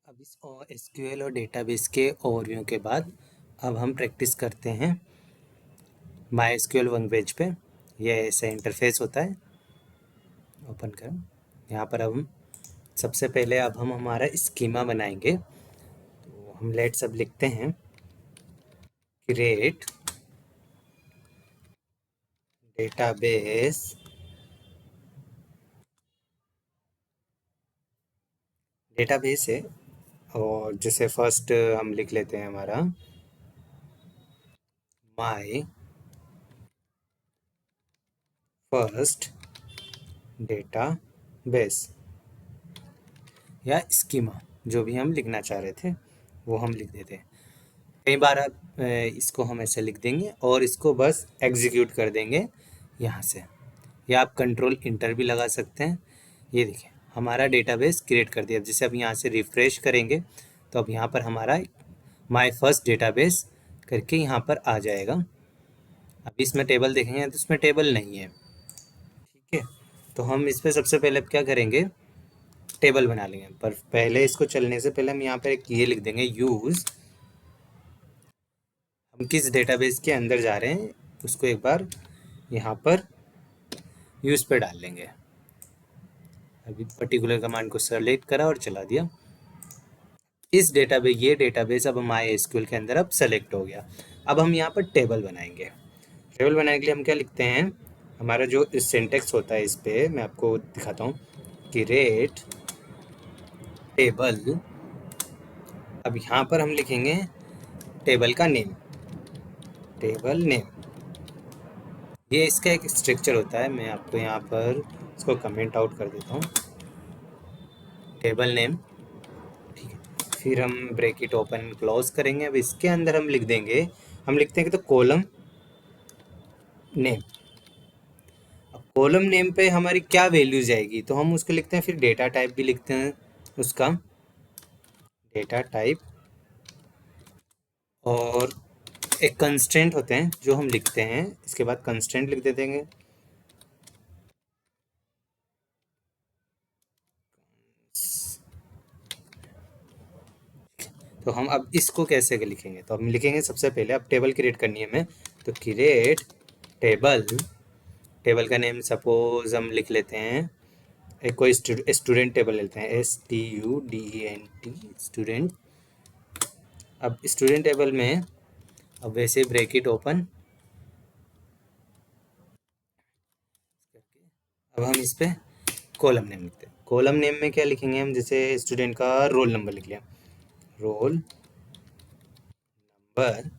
अब इस एसक्यूएल और डेटाबेस के ओवरव्यू के बाद अब हम प्रैक्टिस करते हैं माई एसक्यूएल वन पेज पे। ये ऐसा इंटरफेस होता है। ओपन करो। यहाँ पर अब हम सबसे पहले अब हम हमारा स्कीमा बनाएंगे। तो हम लेट सब लिखते हैं क्रिएट डेटाबेस डेटाबेस है। और जैसे फर्स्ट हम लिख लेते हैं हमारा माई फर्स्ट डेटाबेस या स्कीमा, जो भी हम लिखना चाह रहे थे वो हम लिख देते हैं। कई बार आप इसको हम ऐसे लिख देंगे और इसको बस एग्जीक्यूट कर देंगे यहाँ से, या आप कंट्रोल इंटर भी लगा सकते हैं। ये देखिए हमारा डेटाबेस क्रिएट कर दिया। जैसे अब यहाँ से रिफ़्रेश करेंगे तो अब यहाँ पर हमारा माय फर्स्ट डेटाबेस करके यहाँ पर आ जाएगा। अब इसमें टेबल देखेंगे तो इसमें टेबल नहीं है। ठीक है, तो हम इस पर सबसे पहले क्या करेंगे, टेबल बना लेंगे। पर पहले इसको चलने से पहले हम यहाँ पर एक ये लिख देंगे यूज़। हम किस डेटाबेस के अंदर जा रहे हैं उसको एक बार यहाँ पर यूज़ पे डाल लेंगे। अभी पर्टिकुलर कमांड को सेलेक्ट करा और चला दिया। इस डेटाबेस ये डेटाबेस अब हमारे एसक्यूएल के अंदर अब सेलेक्ट हो गया। अब हम यहाँ पर टेबल बनाएंगे। टेबल बनाने के लिए हम क्या लिखते हैं, हमारा जो सिंटेक्स होता है इस पे मैं आपको दिखाता हूँ कि रेट टेबल। अब यहाँ पर हम लिखेंगे टेबल का नेम, टेबल नेम। ये इसका एक स्ट्रक्चर होता है। मैं आपको यहाँ पर इसको कमेंट आउट कर देता हूँ, टेबल नेम। ठीक है, फिर हम ब्रैकेट ओपन क्लोज करेंगे। अब इसके अंदर हम लिख देंगे, हम लिखते हैं कि तो कॉलम नेम। अब कॉलम नेम पे हमारी क्या वैल्यू जाएगी तो हम उसको लिखते हैं, फिर डेटा टाइप भी लिखते हैं उसका, डेटा टाइप। और एक कंस्ट्रेंट होते हैं जो हम लिखते हैं, इसके बाद कंस्ट्रेंट लिख देते हैं। तो हम अब इसको कैसे लिखेंगे, तो हम लिखेंगे सबसे पहले, अब टेबल क्रिएट करनी है हमें, तो क्रिएट टेबल। टेबल का नेम सपोज हम लिख लेते हैं, एक कोई स्टूडेंट टेबल लेते हैं, STUDENT स्टूडेंट। अब स्टूडेंट टेबल में अब वैसे ब्रैकेट ओपन, अब हम इस पे कॉलम नेम लिखते हैं। कॉलम नेम में क्या लिखेंगे हम, जैसे स्टूडेंट का रोल नंबर लिख लिया, roll number.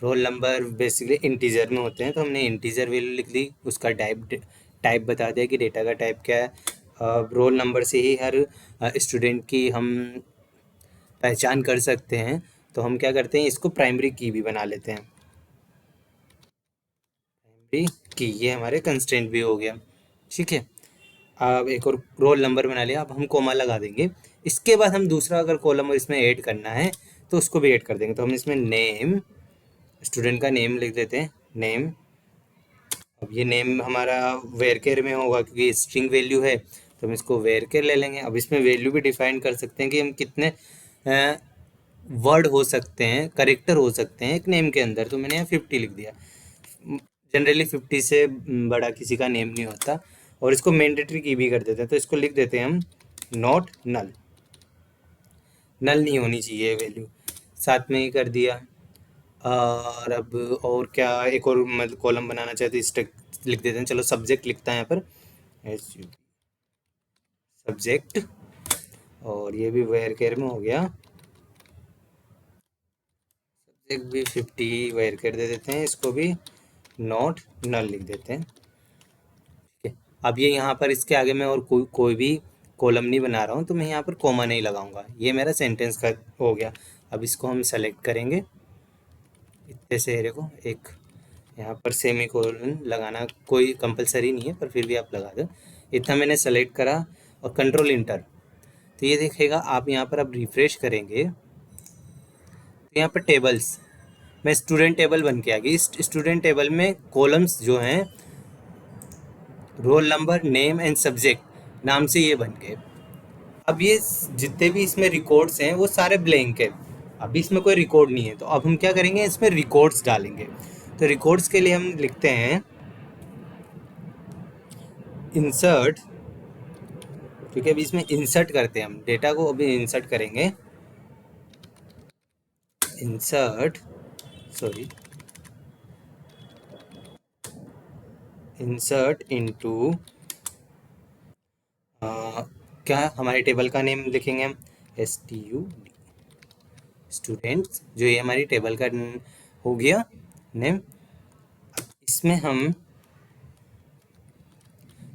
Roll number basically integer में होते हैं तो हमने इंटीजर वैल्यू लिख ली। उसका टाइप बता दिया कि डेटा का टाइप क्या है। रोल नंबर से ही हर स्टूडेंट की हम पहचान कर सकते हैं। तो हम क्या करते हैं, इसको प्राइमरी की भी बना लेते हैं, प्राइमरी की। ये हमारे कंस्ट्रेंट भी हो गया। ठीक है, अब एक और रोल नंबर बना लिया। अब हम कोमा लगा देंगे। इसके बाद हम दूसरा अगर कॉलम इसमें ऐड करना है तो उसको भी ऐड कर देंगे। तो हम इसमें नेम, स्टूडेंट का नेम लिख देते हैं, नेम। अब ये नेम हमारा वेरकेर में होगा क्योंकि स्ट्रिंग वैल्यू है, तो हम इसको वेरकेर ले लेंगे। अब इसमें वैल्यू भी डिफाइन कर सकते हैं कि हम कितने वर्ड हो सकते हैं, करेक्टर हो सकते हैं एक नेम के अंदर। तो मैंने यहाँ 50 लिख दिया। जनरली 50 से बड़ा किसी का नेम नहीं होता। और इसको मैंडेटरी की भी कर देते हैं, तो इसको लिख देते हैं हम नॉट नल। नल नहीं होनी चाहिए वैल्यू, साथ में ही कर दिया। और अब और क्या, एक और मतलब कॉलम बनाना चाहते इस लिख देते हैं। चलो सब्जेक्ट लिखता है यहाँ पर, सब्जेक्ट। और ये भी वेयर केयर में हो गया, सब्जेक्ट भी 50 वेयर केयर दे देते हैं। इसको भी नॉट नल लिख देते हैं। ठीक है, अब ये यहाँ पर इसके आगे मैं और कोई भी कॉलम नहीं बना रहा हूँ, तो मैं यहाँ पर कॉमा नहीं लगाऊंगा। ये मेरा सेंटेंस का हो गया। अब इसको हम सेलेक्ट करेंगे, इतने से देखो एक यहाँ पर सेमी कोलन लगाना कोई कंपलसरी नहीं है, पर फिर भी आप लगा दो। इतना मैंने सेलेक्ट करा और कंट्रोल इंटर, तो ये देखेगा। आप यहाँ पर अब रिफ्रेश करेंगे तो यहाँ पर टेबल्स में स्टूडेंट टेबल बन के आ गई। इस स्टूडेंट टेबल में कॉलम्स जो हैं roll number, name and subject नाम से ये बन गए। अब ये जितने भी इसमें रिकॉर्ड्स हैं वो सारे ब्लैंक है, अभी इसमें कोई रिकॉर्ड नहीं है, तो अब हम क्या करेंगे, इसमें रिकॉर्ड्स डालेंगे। तो रिकॉर्ड्स के लिए हम लिखते हैं इंसर्ट, क्योंकि अभी इसमें इंसर्ट करते हैं, हम डेटा को अभी इंसर्ट करेंगे। इंसर्ट, सॉरी, इंसर्ट इनटू, क्या हमारे टेबल का नेम लिखेंगे हम, STUD, स्टूडेंट्स, जो ये हमारी टेबल का हो गया नेम। इसमें हम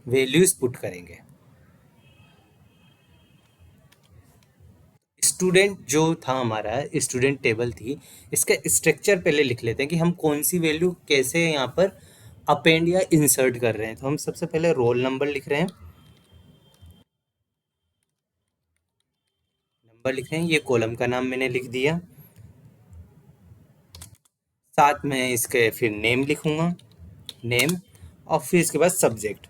वैल्यूज पुट करेंगे। स्टूडेंट जो था हमारा, स्टूडेंट टेबल थी, इसका स्ट्रक्चर पहले लिख लेते हैं कि हम कौन सी वैल्यू कैसे यहाँ पर अपेंड या इंसर्ट कर रहे हैं। तो हम सबसे पहले रोल नंबर लिख रहे हैं, नंबर लिख रहे हैं, ये कॉलम का नाम मैंने लिख दिया, साथ में इसके फिर नेम लिखूंगा, नेम, और फिर इसके बाद सब्जेक्ट।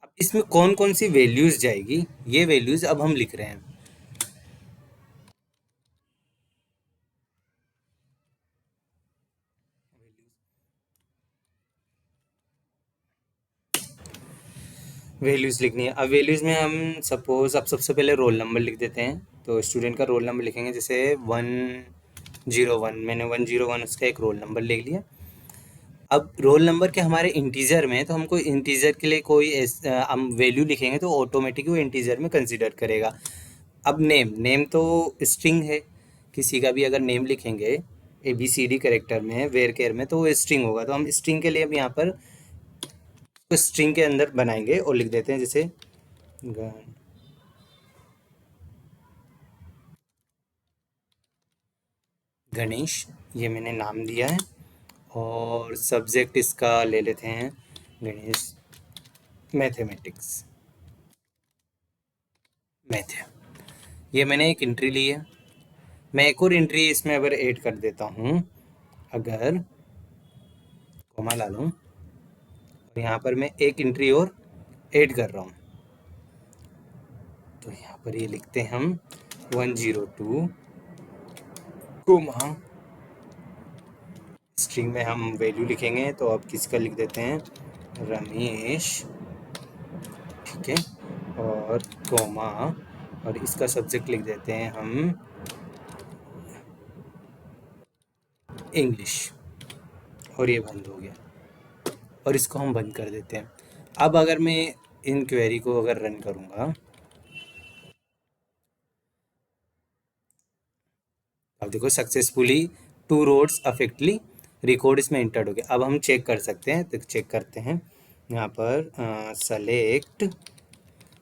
अब इसमें कौन कौन सी वैल्यूज जाएगी, ये वैल्यूज अब हम लिख रहे हैं। वैल्यूज लिखनी है। अब वैल्यूज में हम सपोज अब सबसे पहले रोल नंबर लिख देते हैं। तो स्टूडेंट का रोल नंबर लिखेंगे, जैसे 101, मैंने 101 उसका एक रोल नंबर लिख लिया। अब रोल नंबर के हमारे इंटीजर में, तो हमको इंटीजर के लिए कोई हम वैल्यू लिखेंगे तो ऑटोमेटिक वो इंटीजर में कंसिडर करेगा। अब नेम, नेम तो स्ट्रिंग है, किसी का भी अगर नेम लिखेंगे ABCD करेक्टर में, वेर केयर में, तो वो स्ट्रिंग होगा। तो हम स्ट्रिंग के लिए अब यहाँ पर तो स्ट्रिंग के अंदर बनाएंगे और लिख देते हैं, जैसे गणेश, ये मैंने नाम दिया है। और सब्जेक्ट इसका ले लेते हैं गणेश मैथमेटिक्स, मैथ, ये मैंने एक एंट्री ली है। मैं एक और एंट्री इसमें अगर ऐड कर देता हूँ, अगर कोमा ला लूँ, और यहाँ पर मैं एक एंट्री और ऐड कर रहा हूँ, तो यहाँ पर ये लिखते हैं हम 102 कोमा, स्ट्रिंग में हम वैल्यू लिखेंगे, तो अब किसका लिख देते हैं, रमेश, ठीक है, और कोमा, और इसका सब्जेक्ट लिख देते हैं हम इंग्लिश, और ये बंद हो गया, और इसको हम बंद कर देते हैं। अब अगर मैं इन क्वेरी को अगर रन करूँगा, अब देखो सक्सेसफुली 2 रोड्स अफेक्टली रिकॉर्ड इसमें इंटर्ड हो गया। अब हम चेक कर सकते हैं, तो चेक करते हैं यहाँ पर सेलेक्ट।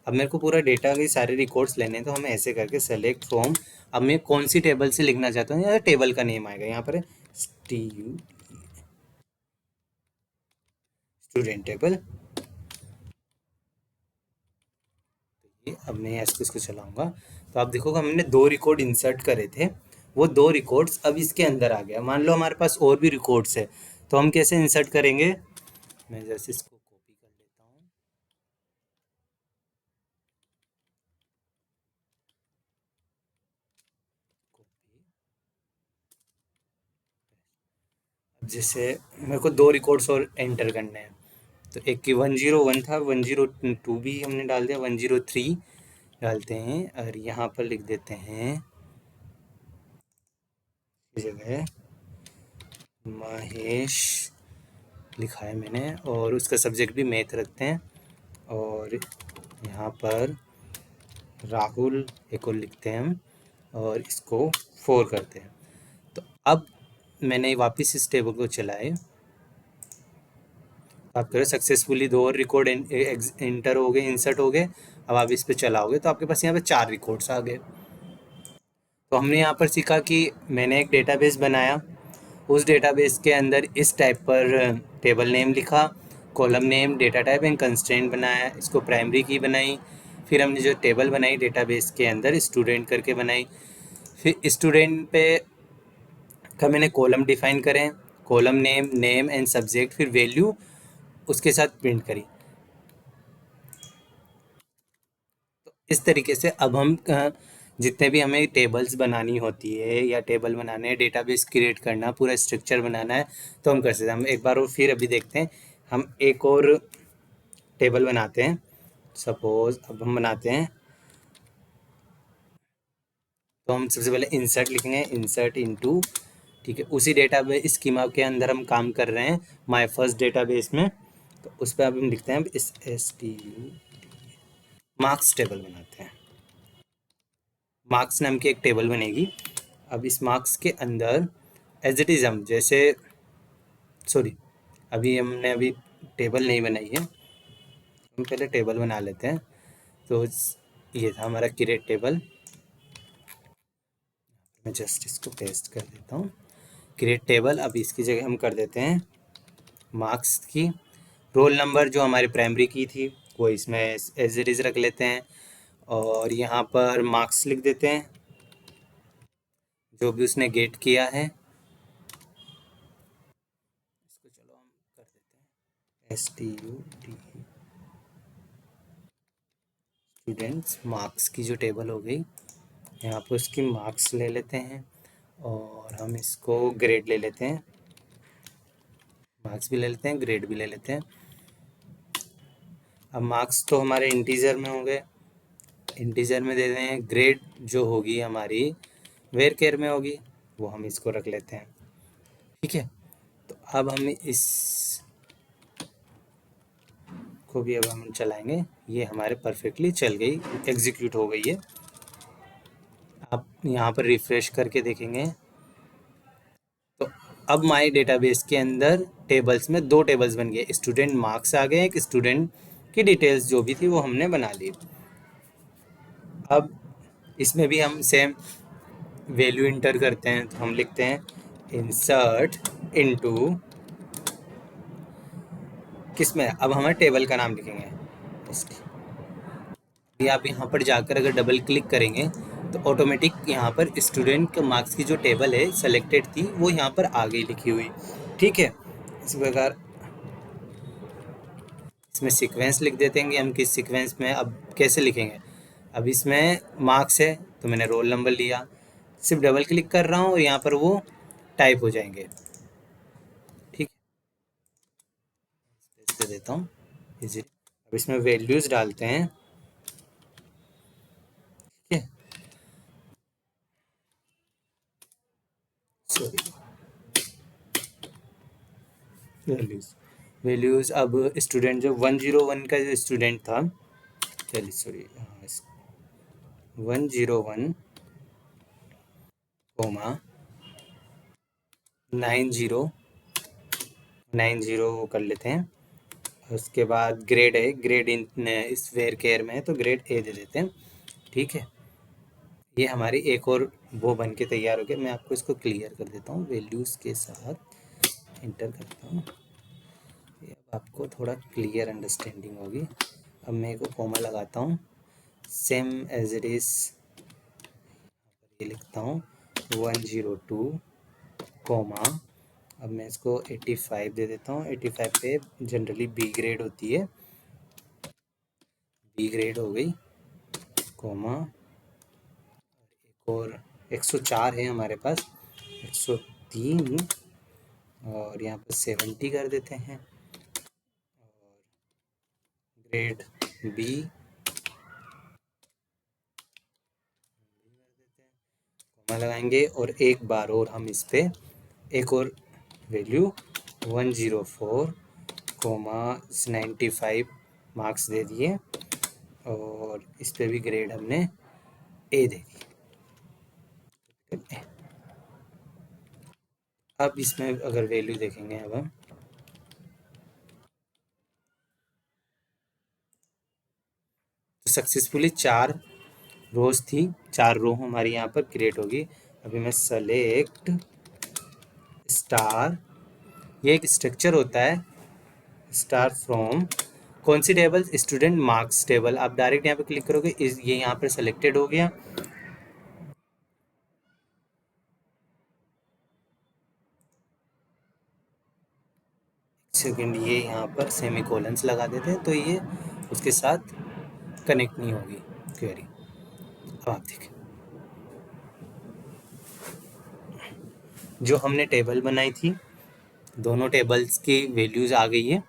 अब मेरे को पूरा डेटा के सारे रिकॉर्ड्स लेने हैं, तो हम ऐसे करके सेलेक्ट फ्रॉम, अब मैं कौन सी टेबल से लिखना चाहता हूँ, या टेबल का नेम आएगा यहाँ पर स्टूडेंट टेबल। अब मैं इसको चलाऊंगा, तो आप देखोगे हमने 2 रिकॉर्ड इंसर्ट करे थे, वो 2 रिकॉर्ड्स अब इसके अंदर आ गया। मान लो हमारे पास और भी रिकॉर्ड्स है, तो हम कैसे इंसर्ट करेंगे, मैं जैसे इसको कॉपी कर लेता हूँ, अब जैसे मेरे को 2 रिकॉर्ड्स और एंटर करने हैं, तो एक की 101 था, 102 भी हमने डाल दिया, 103 डालते हैं, और यहाँ पर लिख देते हैं इस जगह महेश लिखा है मैंने, और उसका सब्जेक्ट भी मैथ रखते हैं, और यहाँ पर राहुल एक और लिखते हैं हम, और इसको 4 करते हैं। तो अब मैंने वापस इस टेबल को चलाए, आप करें सक्सेसफुली 2 और रिकॉर्ड एंटर हो गए, इंसर्ट हो गए। अब आप इस पर चलाओगे तो आपके पास यहाँ पे 4 रिकॉर्ड्स आ गए। तो हमने यहाँ पर सीखा कि मैंने एक डेटाबेस बनाया, उस डेटाबेस के अंदर इस टाइप पर टेबल नेम लिखा, column name, data type and constraint बनाया, इसको प्राइमरी की बनाई। फिर हमने जो टेबल बनाई डेटाबेस के अंदर स्टूडेंट करके बनाई, फिर स्टूडेंट पे का मैंने कॉलम डिफाइन करें, column name, name and subject, फिर वैल्यू उसके साथ प्रिंट करी। इस तरीके से अब हम जितने भी हमें टेबल्स बनानी होती है या टेबल बनाने हैं, डेटाबेस क्रिएट करना, पूरा स्ट्रक्चर बनाना है, तो हम कर सकते हैं। हम एक बार और फिर अभी देखते हैं, हम एक और टेबल बनाते हैं। सपोज अब हम बनाते हैं, तो हम सबसे पहले इंसर्ट लिखेंगे, इंसर्ट इनटू, ठीक है, उसी डेटाबेस स्कीमा के अंदर हम काम कर रहे हैं, माय फर्स्ट डेटाबेस में। तो उस पर अब हम लिखते हैं, इस S T U marks table बनाते हैं। मार्क्स नाम की एक टेबल बनेगी। अब इस मार्क्स के अंदर एज इट इज़ हम जैसे, सॉरी, अभी टेबल नहीं बनाई है, हम पहले टेबल बना लेते हैं। तो ये था हमारा क्रिएट टेबल। मैं जस्ट इसको पेस्ट कर देता हूँ, क्रिएट टेबल। अब इसकी जगह हम कर देते हैं मार्क्स की। रोल नंबर जो हमारी प्राइमरी की थी वो इसमें एज इट इज़ रख लेते हैं, और यहाँ पर मार्क्स लिख देते हैं जो भी उसने गेट किया है। इसको चलो हम कर देते हैं S T U T, students marks की जो टेबल हो गई, यहाँ पर उसकी मार्क्स ले लेते हैं, और हम इसको ग्रेड ले लेते हैं। मार्क्स भी ले लेते हैं, ग्रेड भी ले लेते हैं। अब मार्क्स तो हमारे इंटीजर में होंगे, इंटीजर में दे दें हैं। ग्रेड जो होगी हमारी वेर केयर में होगी, वो हम इसको रख लेते हैं। ठीक है, तो अब हम इस को भी अब हम चलाएंगे। ये हमारे परफेक्टली चल गई, एग्जीक्यूट हो गई है। आप यहाँ पर रिफ्रेश करके देखेंगे तो अब माई डेटाबेस के अंदर टेबल्स में दो टेबल्स बन गए, स्टूडेंट मार्क्स आ गए, एक स्टूडेंट की डिटेल्स जो भी थी वो हमने बना ली। अब इसमें भी हम सेम वैल्यू इंटर करते हैं, तो हम लिखते हैं इंसर्ट इनटू, किसमें, अब हमें टेबल का नाम लिखेंगे। ये आप यहाँ पर जाकर अगर डबल क्लिक करेंगे तो ऑटोमेटिक यहाँ पर स्टूडेंट के मार्क्स की जो टेबल है सेलेक्टेड थी वो यहाँ पर आ गई लिखी हुई। ठीक है, इस प्रकार इसमें सीक्वेंस लिख देते हैं कि हम किस सीक्वेंस में, अब कैसे लिखेंगे। अब इसमें मार्क्स है तो मैंने रोल नंबर लिया, सिर्फ डबल क्लिक कर रहा हूँ और यहाँ पर वो टाइप हो जाएंगे। ठीक है, इस पे देता हूँ इजी। अब इसमें वैल्यूज़ डालते हैं। ठीक है, सॉरी, वैल्यूज़, वैल्यूज़ अब स्टूडेंट जो 101 का जो स्टूडेंट था, चलिए सॉरी, 101 कोमा 90 कर लेते हैं। उसके बाद ग्रेड है, ग्रेड इन इस वेयर केयर में है तो ग्रेड ए दे देते हैं। ठीक है, ये हमारी एक और वो बन के तैयार हो गया। मैं आपको इसको क्लियर कर देता हूँ वैल्यूज़ के साथ, इंटर करता हूँ, ये अब आपको थोड़ा क्लियर अंडरस्टैंडिंग होगी। अब मैं को कोमा लगाता हूँ, सेम एज इट इज़ ये लिखता हूँ 102 कोमा, अब मैं इसको 85 दे देता हूँ। 85 पे जनरली बी ग्रेड होती है, बी ग्रेड हो गई, कोमा, एक और 104 है हमारे पास, 103, और यहाँ पर 70 कर देते हैं, ग्रेड बी कोमा लगाएंगे, और एक बार और हम इस पे एक और वैल्यू 104 कोमा 95 मार्क्स दे दिए, और इस पे भी ग्रेड हमने ए दे दी। अब इसमें अगर वैल्यू देखेंगे, अब हम तो सक्सेसफुली 4 रोज थी, 4 रो हमारी यहाँ पर क्रिएट होगी। अभी मैं सेलेक्ट स्टार, ये एक स्ट्रक्चर होता है, स्टार फ्रॉम कौन सी टेबल, स्टूडेंट मार्क्स टेबल। आप डायरेक्ट यहाँ पे क्लिक करोगे, इस ये यहाँ पर सेलेक्टेड हो गया। सेकंड, ये यहाँ पर सेमी कोलन्स लगा देते हैं तो ये उसके साथ कनेक्ट नहीं होगी, क्वेरी। अब आप देखिए, जो हमने टेबल बनाई थी, दोनों टेबल्स की वैल्यूज आ गई है।